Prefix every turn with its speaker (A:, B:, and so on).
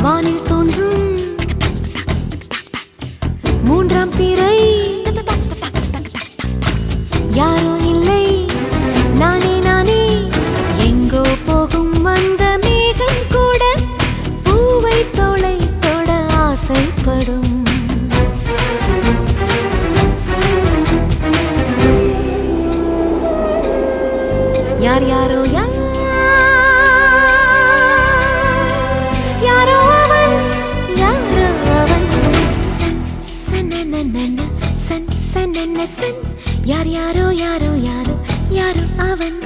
A: வானில் தோன்றும் மூன்றாம் பிறை யாரோ இல்லை நானே நானே எங்கோ போகும் வந்த மேகம் கூட பூவை தோளை தொட ஆசைப்படும் யார் யாரோ யாரோ அவன் சன் சனனன சன் சனன சன் யார் யாரோ யாரோ யாரோ யாரோ அவன்